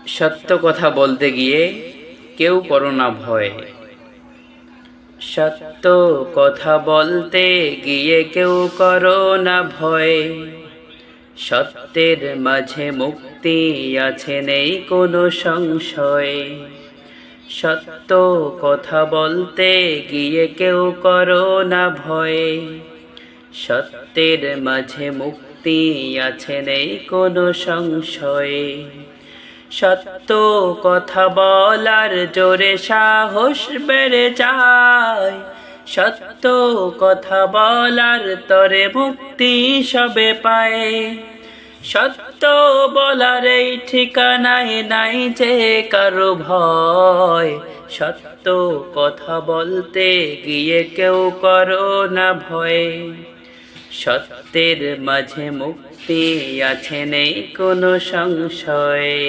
সত্য কথা বলতে গিয়ে কেউ করো না ভয়। সত্য কথা বলতে গিয়ে কেউ করো না ভয়। সত্যের মাঝে মুক্তি আছে, নেই কোনো সংশয়। সত্য কথা বলতে গিয়ে কেউ করো না ভয়। সত্যের মাঝে মুক্তি আছে, নেই কোনো সংশয়। সত্য কথা বলার জোরে সাহস বেড়ে যায়। সত্য কথা বলার তরে মুক্তি সবে পায়। সত্য বলার এই ঠিকানায় নাই যে কারো ভয়। সত্য কথা বলতে গিয়ে কেউ করো না ভয়। সত্যের মাঝে মুক্তি আছে, নেই কোনো সংশয়।